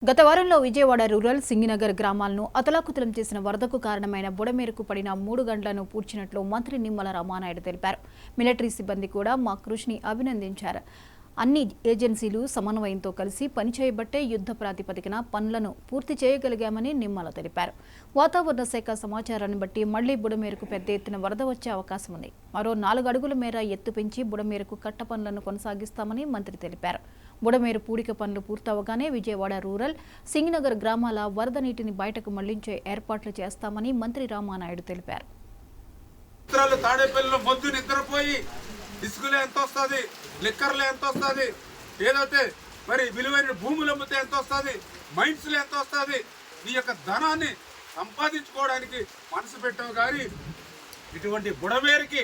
గత వారంలో విజయవాడ రూరల్ సింగినగర్ గ్రామాలను అతలాకుతలం చేసిన వరదకు కారణమైన బుడమేరకు పడిన 3 గంటలను పూడ్చినట్లు మంత్రి నిమ్మల రామానాయుడు తెలిపారు. మిలిటరీ సిబ్బంది కూడా మా కృషిని అభినందించారు. అన్ని ఏజెన్సీలు సమన్వయంతో కలిసి పనిచేయబట్టే యుద్ధ ప్రాతిపదికన పనులను పూర్తి చేయగలిగామని నిమ్మల తెలిపారు. వాతావరణ శాఖ సమాచారాన్ని బట్టి మళ్లీ బుడమేరకు పెద్ద ఎత్తున వరద వచ్చే అవకాశం ఉంది. మరో 4 అడుగుల మేర ఎత్తు పెంచి బుడమేరకు కట్ట పనులను కొనసాగిస్తామని మంత్రి తెలిపారు. బుడమేరు పూడిక పనులు పూర్తవగానే విజయవాడ రూరల్ సింగినగర్ గ్రామాల వరద నీటిని బయటకు మళ్లించే ఏర్పాట్లు చేస్తామని మంత్రి రామానాయుడు తెలిపారు. ఇసుకలో ఎంత వస్తుంది, లిక్కర్లో ఎంత వస్తుంది, ఏదైతే మరి విలువైన భూములు అమ్మితే ఎంత వస్తుంది, మైన్స్లో ఎంత వస్తుంది, నీ యొక్క ధనాన్ని సంపాదించుకోవడానికి మనసు పెట్టావు. కానీ ఇటువంటి బుడమేరికి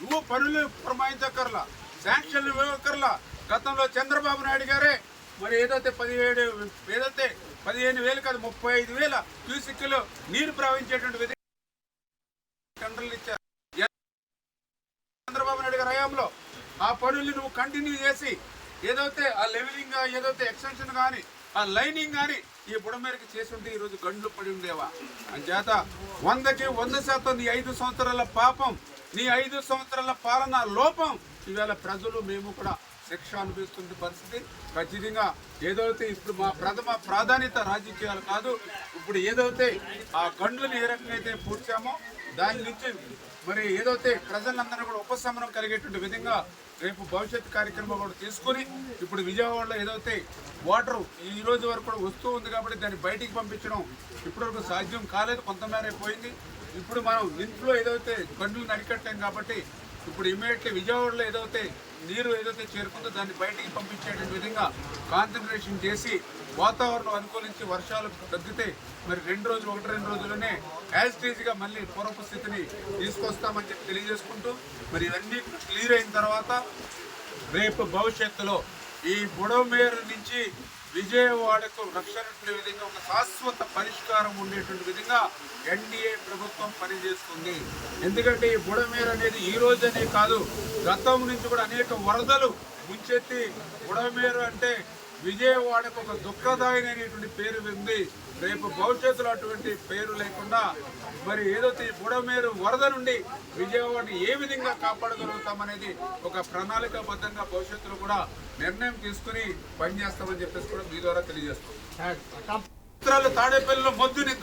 నువ్వు పనులు పురమాయించక్కర్లా, శాంక్షన్లు ఇవ్వక్కర్లా. గతంలో చంద్రబాబు నాయుడు గారే మరి ఏదైతే 15,000 కాదు 35,000 క్యూసిక్లు నీరు ప్రవహించేటువంటి విధంగా టెండర్లు ఇచ్చారు. చంద్రబాబు నాయుడు గారి హయాంలో ఆ పనుల్ని నువ్వు కంటిన్యూ చేసి ఏదైతే ఆ లెవెలింగ్ ఏదైతే ఎక్స్టెన్షన్ కానీ ఆ లైనింగ్ కానీ ఈ బుడమేరకు చేసి ఉంటే ఈరోజు గండ్లు పడి ఉండేవా. అంచేత 100కి 100% నీ 5 సంవత్సరాల పాపం, నీ 5 సంవత్సరాల పాలన లోపం ఇవాళ ప్రజలు మేము కూడా శిక్ష అనిపిస్తున్న పరిస్థితి. ఖచ్చితంగా ఏదైతే ఇప్పుడు మా ప్రథమ ప్రాధాన్యత రాజకీయాలు కాదు, ఇప్పుడు ఏదైతే ఆ గండ్లను ఏ రకంగా అయితే పూడ్చామో దాని నుంచి మరి ఏదైతే ప్రజలందరూ కూడా ఉపశమనం కలిగేటువంటి విధంగా రేపు భవిష్యత్ కార్యక్రమం కూడా తీసుకుని ఇప్పుడు విజయవాడలో ఏదైతే వాటర్ ఈ రోజు వరకు కూడా వస్తూ ఉంది కాబట్టి దాన్ని బయటికి పంపించడం ఇప్పటివరకు సాధ్యం కాలేదు, కొంతమేర పోయింది. ఇప్పుడు మనం ఇంట్లో ఏదైతే గండ్లు నరికట్టాం కాబట్టి ఇప్పుడు ఇమీడియట్లీ విజయవాడలో ఏదైతే నీరు ఏదైతే చేరుకుందో దాన్ని బయటికి పంపించేటువంటి విధంగా కాన్సన్ట్రేషన్ చేసి వాతావరణం అనుకూలించి వర్షాలు తగ్గితే మరి 1-2 రోజుల్లోనే యాజిటీజ్గా మళ్ళీ పూర్వపు స్థితిని తీసుకొస్తామని చెప్పి తెలియజేసుకుంటూ మరి ఇవన్నీ క్లియర్ అయిన తర్వాత రేపు భవిష్యత్తులో ఈ బుడమేరు నుంచి విజయవాడకు రక్షణ విధంగా ఒక శాశ్వత పరిష్కారం ఉండేటువంటి విధంగా ఎన్డీఏ ప్రభుత్వం పనిచేస్తుంది. ఎందుకంటే ఈ బుడమేరు అనేది ఈ రోజనే కాదు, గతం నుంచి కూడా అనేక వరదలు ముంచెత్తి బుడమేరు అంటే విజయవాడకు ఒక దుఃఖదాయకమైనటువంటి పేరు ఉంది. రేపు భవిష్యత్తులో అటువంటి పేరు లేకుండా మరి ఏదైతే ఈ బుడమేరు వరద నుండి విజయవాడని ఏ విధంగా కాపాడగలుగుతామనేది ఒక ప్రణాళికాబద్ధంగా భవిష్యత్తులో కూడా నిర్ణయం తీసుకుని పనిచేస్తామని చెప్పేసి కూడా మీ ద్వారా తెలియజేస్తాం. తాడేపల్లిలో మొద్దు